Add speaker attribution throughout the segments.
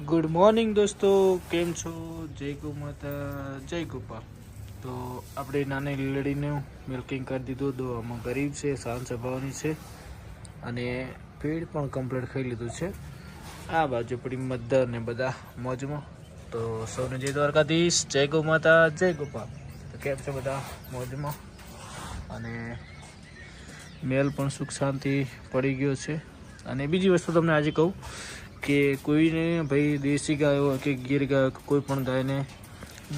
Speaker 1: Good morning दोस्तों, केम छो? जय गौ माता, जय गोपा। तो આપણે નાની લીલડીને મિલ્કિંગ કરી દીધું. દોવામાં ગરીબ છે, શાંત સ્વભાવની છે અને ફીડ પણ કમ્પ્લીટ ખાઈ લીધું છે. આ બાજુ પડી મધર ને બધા મોજમાં. તો સૌને જય દ્વારકાધીશ, જય ગૌ માતા, જય ગોપા. તો કેમ છે બધા? મોજમાં. અને મેલ પણ સુખ શાંતિ પડી ગયો છે. અને બીજી વસ્તુ તમને આજે કહું કે કોઈને ભાઈ દેશી ગાય હોય કે ગીર ગાય કોઈ પણ ગાયને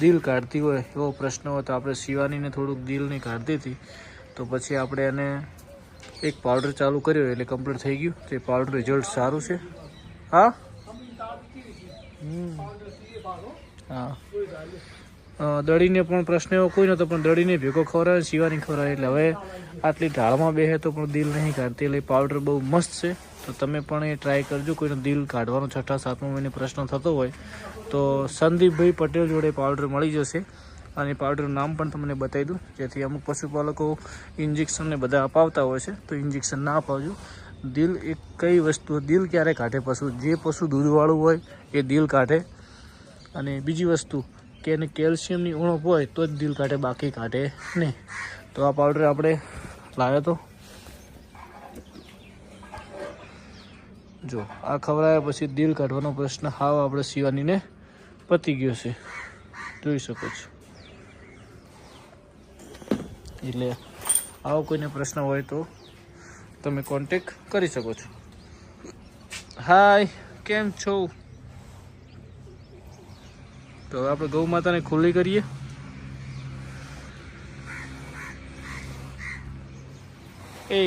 Speaker 1: દિલ કાઢતી હોય એવો પ્રશ્ન હોય તો આપણે શિવાનીને થોડુંક દિલની કાઢતી હતી. તો પછી આપણે એને એક પાવડર ચાલુ કર્યો એટલે કમ્પ્લીટ થઈ ગયું. તો એ પાવડર રિઝલ્ટ સારું છે. હા હા, દડીને પણ પ્રશ્ન એવો કોઈ નહોતો, પણ દડીને ભેગો ખવડાવે, શિવાની ખવડાવે એટલે હવે આટલી ઢાળમાં બેસે તો પણ દિલ નહીં કાઢતી. એટલે પાવડર બહુ મસ્ત છે. તો તમે પણ એ ટ્રાય કરજો. કોઈનો દિલ કાઢવાનો 6-7મા મહિને પ્રશ્ન થતો હોય તો સંદીપભાઈ પટેલ જોડે પાવડર મળી જશે. અને પાવડરનું નામ પણ તમને બતાવી દઉં, જેથી અમુક પશુપાલકો ઇન્જેક્શનને બધા અપાવતા હોય છે તો ઇન્જેક્શન ના અપાવજો. દિલ એક કઈ વસ્તુ, દિલ ક્યારે કાઢે પશુ? જે પશુ દૂધવાળું હોય એ દિલ કાઢે. અને બીજી વસ્તુ કે એને કેલ્શિયમની ઉણપ હોય તો જ દિલ કાઢે, બાકી કાઢે નહીં. તો આ પાવડર આપણે લાવ્યો તો જો આ ખવડાવ્યા પછી દિલ કાઢવાનો પ્રશ્ન હાવ આપણે શિવાનીને પતી ગયો છે, જોઈ શકો છો. એટલે આવો કોઈને પ્રશ્ન હોય તો તમે કોન્ટેક કરી શકો છો. હાય, કેમ છો? તો હવે આપણે ગૌ માતાને ખુલ્લી કરીએ. એ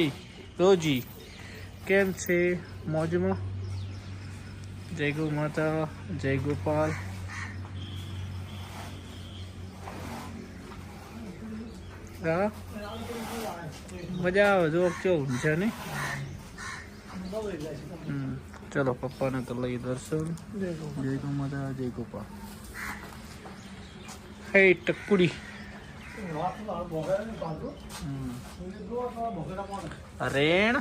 Speaker 1: રોજી કેમ છે? મોજમાં? જય ગૌ માતા, જય ગોપાલ. હા, મજા આવે જો કેવું છે ને. ચલો પપ્પાને તો લઈ દર્શન. જય ગૌ માતા, જય ગોપાલ. હે ટકુડી રેણ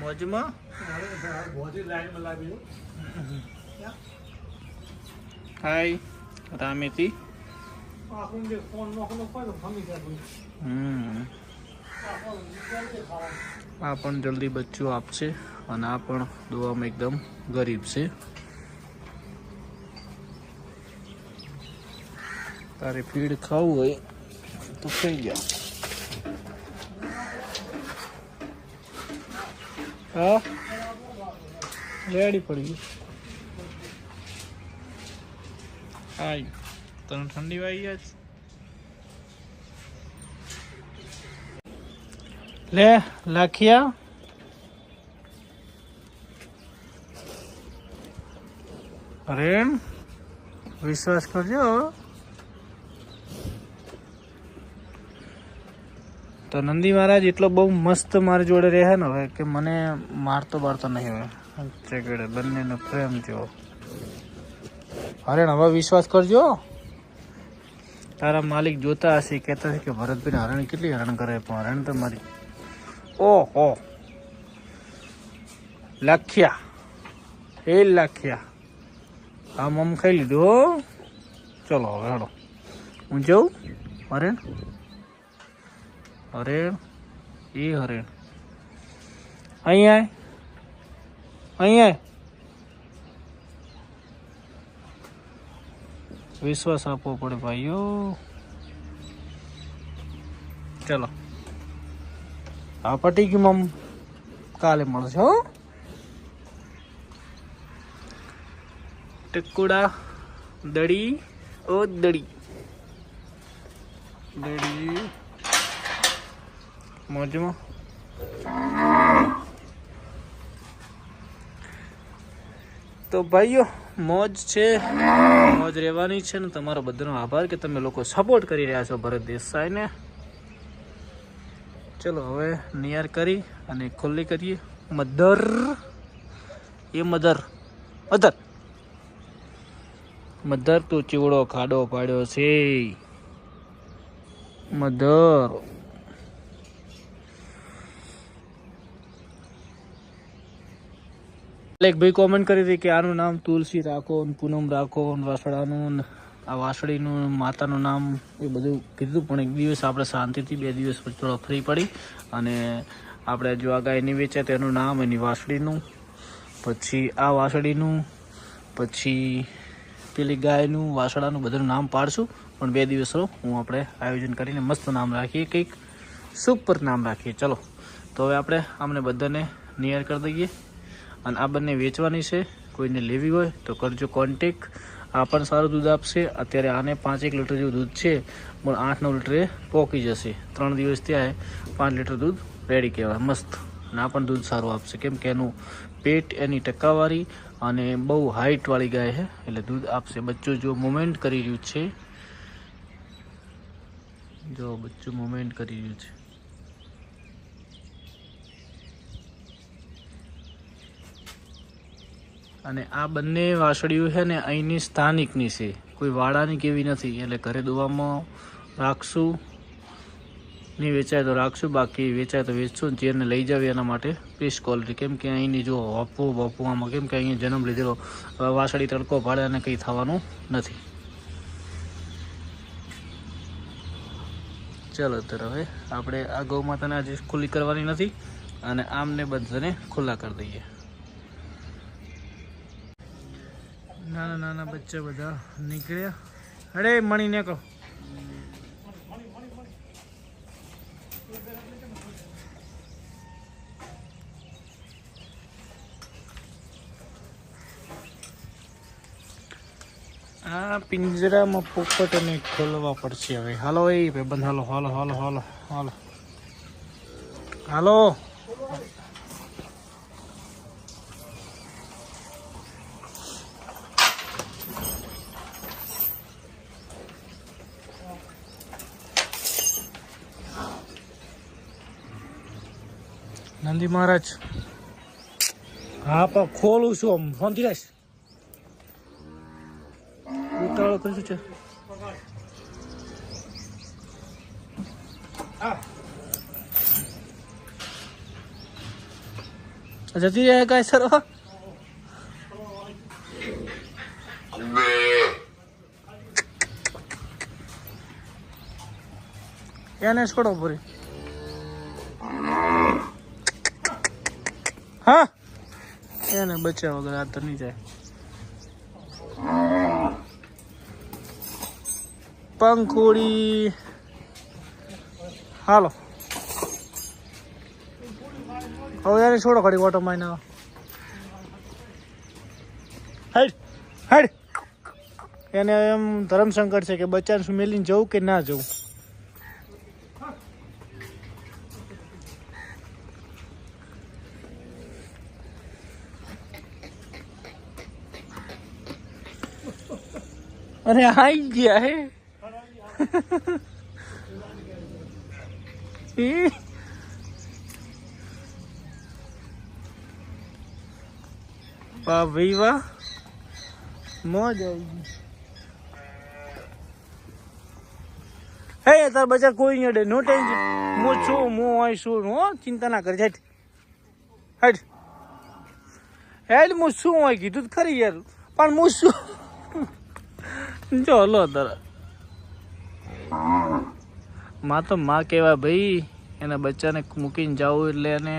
Speaker 1: મોજમાં. હાય રામેતી. આ પણ જલ્દી બચ્ચું આપશે અને આ પણ દોવામાં એકદમ ગરીબ છે. તારે ફીડ ખાવું હોય તો ખાઈ જાઓ. હા, રેડી પડી ગયું. હાય, તને ઠંડી વાગી ગયા છે? લે લાખિયા, રેણ વિશ્વાસ કરજો. તો નંદી મહારાજ એટલો બહુ મસ્ત મારી જોડે રહે ને હવે કે મને મારતો બારતો નહીં હોય. બંનેનો પ્રેમ જેવો. હરેણ હવે વિશ્વાસ કરજો. તારા માલિક જોતા હશે, કહેતા હશે કે ભરતભાઈ હરણ કેટલી હરણ કરે, પણ હરણ તો મારી. ઓહો લાખ્યા, એ લાખ્યા. આ મમ ખાઈ લીધું. ચલો હવે હેડો, હું જાઉં. હરેણ હરેણ એ હરેણ અહીંયા અહીંયા વિશ્વાસ આપવો પડે ભાઈઓ. ચલો હા પટી ગયું મમ. કાલે મળશે હો. ટકુડા દડી ઓ દડી દડી મોજમાં. તો ભાઈઓ મોજ છે, મોજ રહેવાની છે ને. તમારો બધાનો આભાર કે તમે લોકો સપોર્ટ કરી રહ્યા છો ભરત દેસાઈને. ચલો હવે નિયાર કરી અને ખુલ્લી કરીએ. મધર એ મધર મધર મધર તો ચીવડો ખાડો પાડ્યો છે. મધર એક ભાઈ કોમેન્ટ કરી હતી કે આનું નામ તુલસી રાખો, પૂનમ રાખો, વાસળાનું, આ વાસળીનું, માતાનું નામ એ બધું કીધું. પણ એક દિવસ આપણે શાંતિથી 2 દિવસ પછી થોડો ફ્રી પડી અને આપણે જો આ ગાયની વેચે તેનું નામ, એની વાસળીનું, પછી આ વાસળીનું, પછી પેલી ગાયનું, વાસળાનું બધાનું નામ પાડશું. પણ 2 દિવસનો હું આપણે આયોજન કરીને મસ્ત નામ રાખીએ, કંઈક સુપર નામ રાખીએ. ચલો તો હવે આપણે આમને બધાને નિયર કરી દઈએ. અને આ બંને વેચવાની છે, કોઈને લેવી હોય તો કરજો કોન્ટેક. આ પણ સારું દૂધ આપશે. અત્યારે આને 5-1 લીટર જેવું દૂધ છે, પણ 8-9 લીટરે પોકી જશે. 3 દિવસ ત્યાં 5 લીટર દૂધ રેડી કહેવાય, મસ્ત. અને આ પણ દૂધ સારું આપશે, કેમ કે એનું પેટ, એની ટકાવારી અને બહુ હાઇટવાળી ગાય છે, એટલે દૂધ આપશે. બચ્ચું જો મુવમેન્ટ કરી રહ્યું છે, જો બચ્ચું મુવમેન્ટ કરી રહ્યું છે. અને આ બંને વાસળીઓ છે ને અહીંની સ્થાનિકની છે, કોઈ વાડાની કેવી નથી. એટલે ઘરે દોવામાં રાખશું, નહીં વેચાય તો રાખશું, બાકી વેચાય તો વેચશું. જેને લઈ જાવ એના માટે બેસ્ટ ક્વોલિટી. કેમ કે અહીંની જો વપુ આમાં, કેમ કે અહીંયા જન્મ લીધેલો, વાસળી તડકો ભાડે અને કંઈ થવાનું નથી. ચાલો અત્યારે હવે આપણે આ ગૌ માતાને આજે ખુલ્લી કરવાની નથી, અને આમને બધાને ખુલ્લા કરી દઈએ. નાના નાના બચ્ચા બધા નીકળ્યા. અરે મણી ને કહો, આ પિંજરામાં પોપટને ખોલવા પડશે હવે. હાલો એ ભાઈબંધ, હાલો હાલો હાલો હાલો હાલો હાલો. નંદી મહારાજ, હા પણ ખોલું છું, આમ શાંતિ રાખ. ઉતાવળ કરીશું છે. જતી રહે કાંઈ સર, એને છોડો પૂરી. હા એને બચ્યા વગર આ તો નહીં જાય. પંખુડી, હાલો હવે એને છોડો ખડી ઓટો માઈને. હાઈડ હાઈડ. એને એમ ધર્મશંકર છે કે બચ્ચાને શું મેલીને જવું કે ના જવું. અરે આઈ ગયા હે. વાહ ભાઈ વાહ, મોજ આવી ગઈ. હે તાર બચાર કોઈ નહીં અડે, નો ટેન્શન. હું છું, હું હોય છું, હો ચિંતા ના કરી. હેઠ હેઠ હેડ, હું શું હોય કીધું ખરી યાર, પણ હું શું જો હલો તારા માં તો માં કહેવાય ભાઈ. એના બચ્ચાને મૂકીને જાવું એટલે એને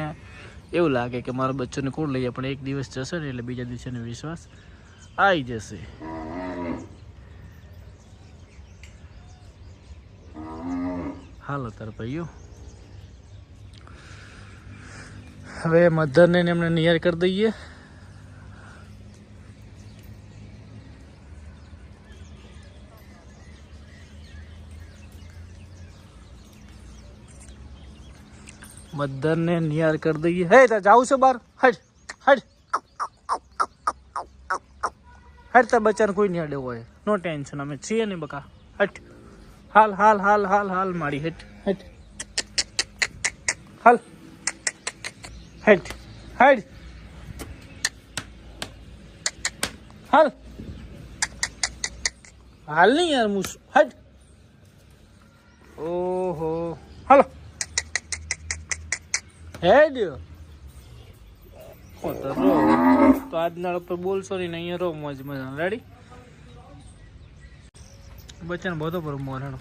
Speaker 1: એવું લાગે કે મારા બચ્ચોને કોણ લઈએ. પણ એક દિવસ જશે ને એટલે બીજા દિવસે વિશ્વાસ આવી જશે. હાલો તાર ભાઈઓ, હવે મધરને એમને નિયર કરી દઈએ. મધરને નિયાર કરી દઈએ. હે તાર જાવું છે બાર? હટ હટ હટ. તાર બચ્ચાને કોઈ નહીં અડે હોય, નો ટેન્શન, અમે છીએ ને બકા. હટ હાલ હાલ હાલ હાલ હાલ મારી. હટ હટ હાલ હટ હટ હાલ હાલ નહીં યાર. મુસ હટ. ઓહો હાલો હે દિયો તો આજના પર બોલશો નહીં અહીંયા રહો મોજ મજા રેડી બચ્ચાને બધો પર મોરણો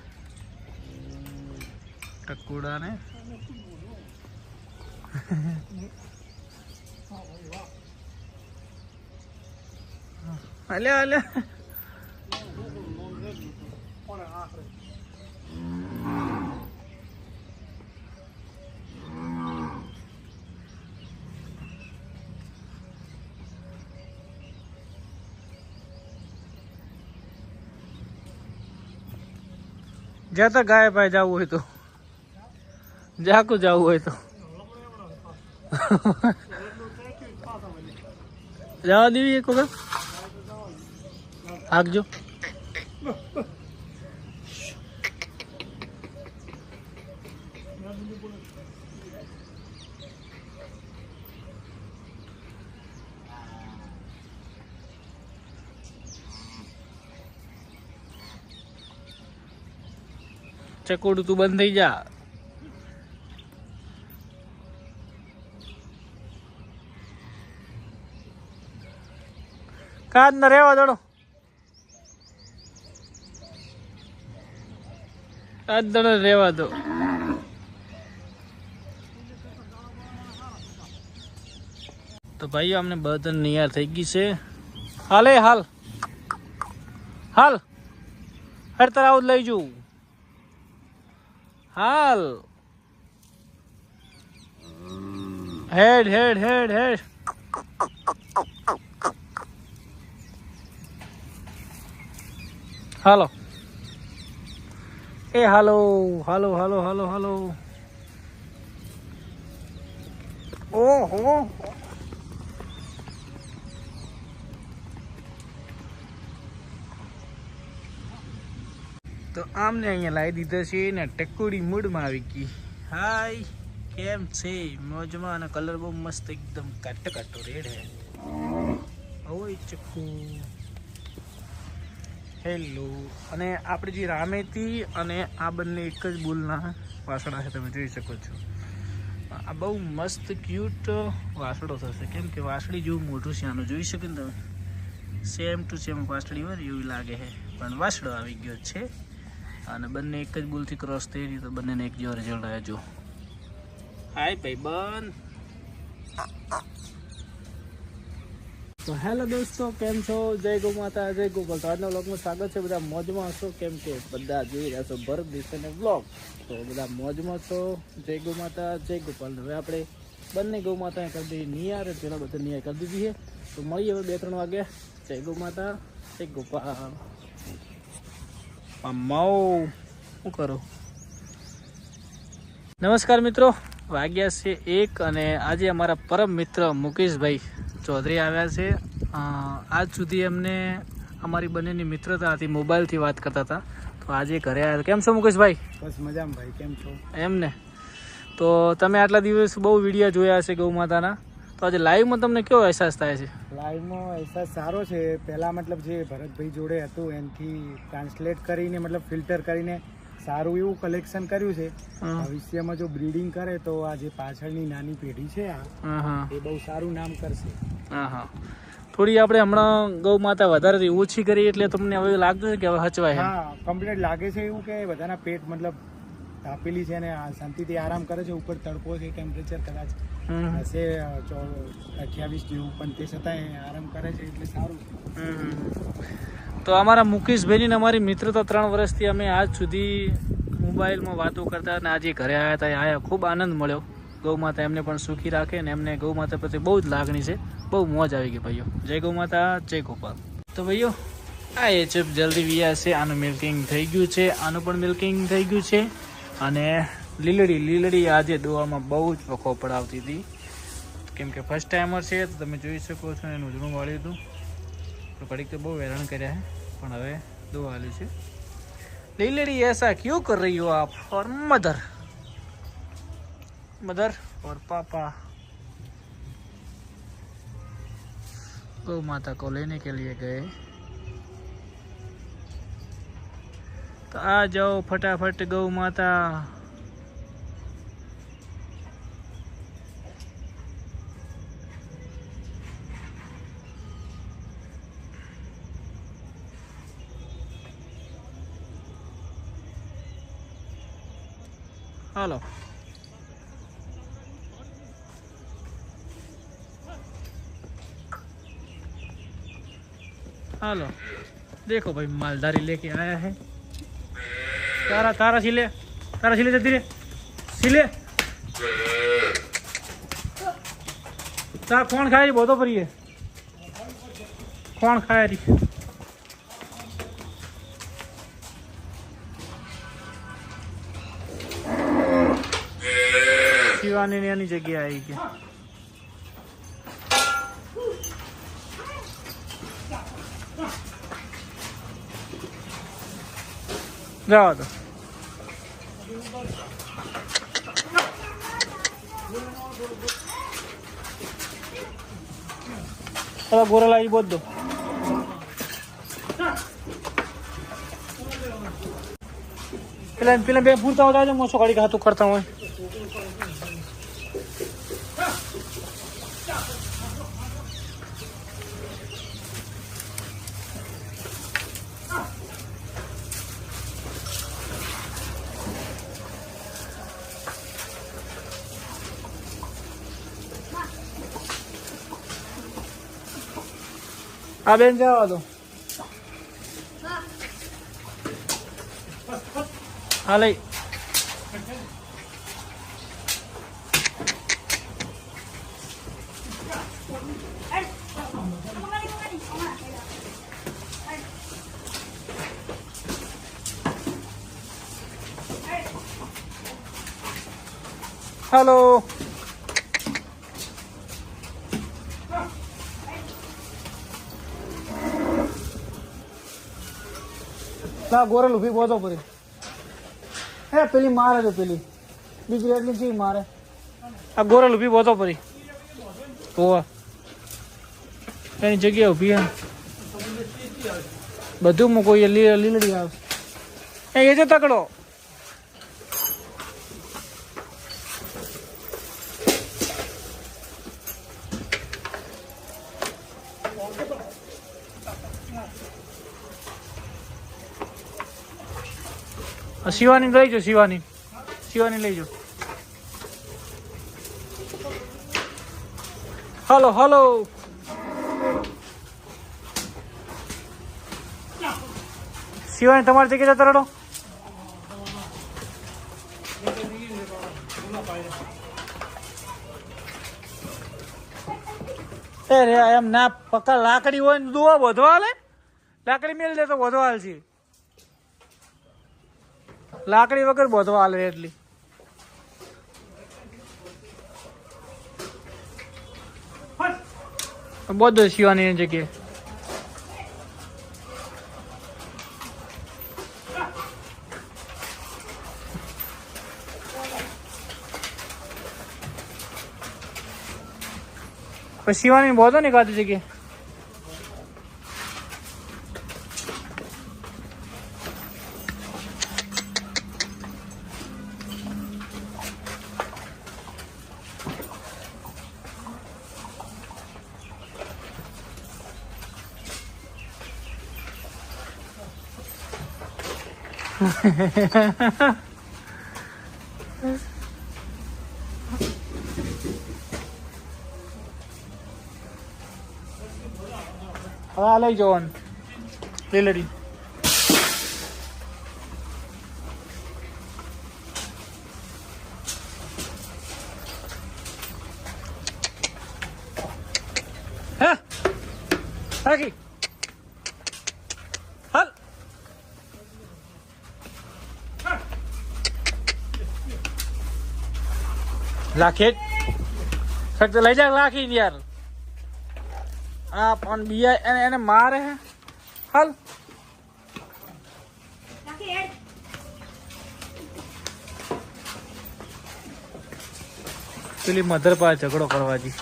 Speaker 1: ટકુડા ને અલ્યા અલ્યા જાતા ગાય ભાઈ જવું હોય તો જાકુ જવું હોય તો જવા દેવી એક વખત હાકજો ચકોડું તું બંધ થઈ જા કાદ ન રેવા દડો કાદ દડો રેવા દો તો ભાઈઓ અમને બધા નિયાર થઈ ગઈ છે હાલે હાલ હાલ હર તરાવ લઈ જવું હાલ હેડ હેડ હેડ હેડ હાલો એ હાલો હાલો હાલો હાલો હાલો ઓહો તો આમને અહીંયા લાવી દીધા છે ને ટકોડી મૂડમાં આવી ગઈ હાય કેમ છે મોજમાં અને કલર બહુ મસ્ત એકદમ કાટો કાટો રેડ હે ઓય ચક્કુ હેલો અને આપણે જે રામેતી અને આ બંને એક જ બુલના વાસણા છે તમે જોઈ શકો છો આ બહુ મસ્ત ક્યુટ વાસણો થશે કેમ કે વાસળી જેવું મોટું છે આનું જોઈ શકો ને તમે સેમ ટુ સેમ વાસળી હોય એવું લાગે છે પણ વાસળો આવી ગયો છે અને બંને એક જ બુલથી ક્રોસ થઈ રહી તો બંનેને એક જેવો રિઝલ્ટ આવ્યો જો હાય ભાઈબંધ તો હેલો દોસ્તો કેમ છો જય ગૌ માતા જય ગોપાલ તો આજના વ્લોગમાં સ્વાગત છે બધા મોજમાં હશો કેમ કે બધા જોઈ રહ્યા છો ભરત દેસાઈનો વ્લોગ તો બધા મોજમાં છો જય ગૌ માતા જય ગોપાલ હવે આપણે બંને ગૌ માતા કરી દીધી નિયાર પેલા બધા નિયાર કરી દીધી છે તો મળીએ હવે 2-3 વાગે જય ગૌ માતા જય ગોપાલ માઉ શું કરો નમસ્કાર મિત્રો વાગ્યા છે 1 અને આજે અમારા પરમ મિત્ર મુકેશભાઈ ચૌધરી આવ્યા છે આજ સુધી એમને અમારી બંનેની મિત્રતા હતી મોબાઈલથી વાત કરતા હતા તો આજે ઘરે આવ્યા કેમ છો મુકેશભાઈ
Speaker 2: બસ મજામાં ભાઈ કેમ છો
Speaker 1: એમને તો તમે આટલા દિવસ બહુ વિડીયો જોયા છે ગૌ માતાના તો આજે લાઈવમાં તમને કેવો અહેસાસ થાય છે
Speaker 2: લાઈવમાં અહેસાસ સારો છે પહેલાં મતલબ જે ભરતભાઈ જોડે હતું એનાથી ટ્રાન્સલેટ કરીને મતલબ ફિલ્ટર કરીને સારું એવું કલેક્શન કર્યું છે ભવિષ્યમાં જો બ્રીડિંગ કરે તો આ જે પાછળની નાની પેઢી છે એ બહુ સારું નામ કરશે
Speaker 1: હા થોડી આપણે હમણાં ગૌ માતા વધારે ઓછી કરી એટલે તમને હવે લાગતું છે કે હવે હચવાય
Speaker 2: હા કમ્પ્લીટ લાગે છે એવું કે બધાના પેટ મતલબ તાપેલી છે ને શાંતિથી આરામ કરે છે ઉપર તડકો છે ટેમ્પરેચર કદાચ હશે 28 જેવું પણ તે છતાંય આરામ કરે છે એટલે સારું છે
Speaker 1: તો અમારા મુકેશભાઈની ને અમારી મિત્રતા 3 વર્ષથી અમે આજ સુધી મોબાઈલમાં વાતો કરતા અને આજે ઘરે આવ્યા હતા આયા ખૂબ આનંદ મળ્યો ગૌ માતા એમને પણ સુખી રાખે ને એમને ગૌ માતા પ્રત્યે બહુ જ લાગણી છે બહુ મોજ આવી ગઈ ભાઈઓ જય ગૌ માતા જય ગોપાલ તો ભાઈઓ આ એચએફ જલ્દી વિયા છે આનું મિલ્કિંગ થઈ ગયું છે આનું પણ મિલ્કિંગ થઈ ગયું છે અને લીલડી આજે દોવામાં બહુ જ વખો પડાવતી હતી કેમ કે ફર્સ્ટ ટાઈમર છે તો તમે જોઈ શકો છો એનું ઉજળું વાળ્યું હતું તો કડીક તો બહુ હેરાન કર્યા છે પણ હવે દો વાલી છે લીલડી એસા ક્यों कर रही हो आप और मदर और पापा गौ माता को लेने के लिए गए तो आ जाओ फटाफट गौ माता। हेलो हेलो, देखो भाई मालधारी लेके आया है। तारा तारा सिले, तारा सिले जल्दी रे सिले। तारा कौन खाया रही बहुत पर ये कौन खाया रही? शिवानी ने आनी जगह आई क्या? जाओ तो थोड़ा गोरा लाई बहुत दो। पहले मैं पूछता हूँ जो मोसो गाड़ी का हाथ करता हूँ। अब इन जावा दो। हाले हेलो ना गोरल उभी बहुत ऊपर है पेली मार है जो पेली बीच रेड नीचे ही मार है। अब गोरल उभी बहुत ऊपर तो एनी जगह उभी है બધું મૂકો એ લીલડી આવે એ જે તકડો શિવાની લઈ જાઓ શિવાની શિવાની લઈ જાઓ હલો હલો શિવાની તમારી જગ્યાએ જતા રહો એ રે એમ ના પક્કા લાકડી હોય ને દુવા વધવા હાલે લાકડી મેળ દે તો વધવા હાલ છે લાકડી વગર બોધવા હાલે એટલી બધો શિવાની જગ્યાએ પછી શિવાની બોધો ને કાધી જગ્યાએ હા લઈ જવાનું લીલડી હા રાખી હાલ લાખે ફક્ત લઈ જા લાખી યાર આ પણ બીયા એને એને મારે હે હાલ પેલી મધર પાસે ઝઘડો કરવાથી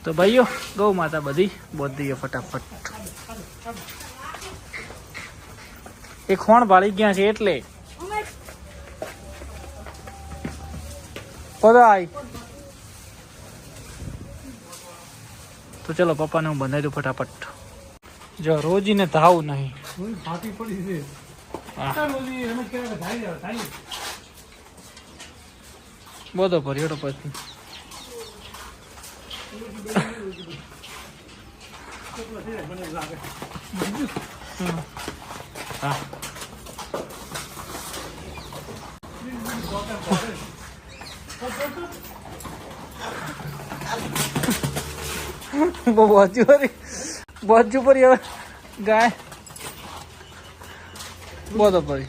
Speaker 1: તો ભાઈઓ ગૌ માતા બધી બોધ દઈએ ફટાફટ. એ ખોણ ભાળી ગયા છે એટલે પધાય. તો ચલો પપ્પાને હું બંધાઈ દઉં ફટાફટ. જો રોજીને ધાવું નહીં.
Speaker 2: ફાટી પડી છે.
Speaker 1: બોધો પર હેડો પછી. હા બાજુ પર હવે ગાય બોધો પડી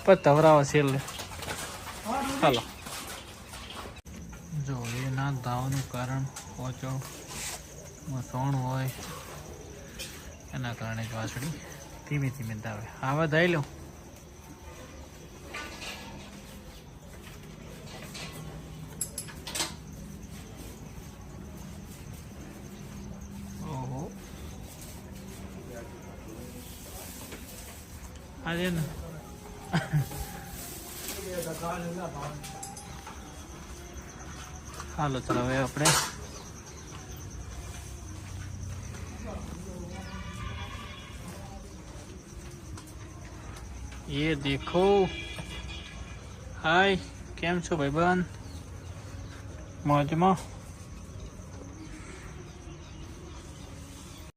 Speaker 1: પછી તવરાવા છેલ્લે. ચાલો જો એ ના ધાવાનું કારણ ઓછો સોણ હોય એના કારણે જ વાસળી ધીમે ધીમે ધાવે. આવા ધાઈ લો. ઓહો આજે ને હાલો ચલો હવે આપણે ये देखो. हाय કેમ છો ભાઈબંધ? મોજમાં?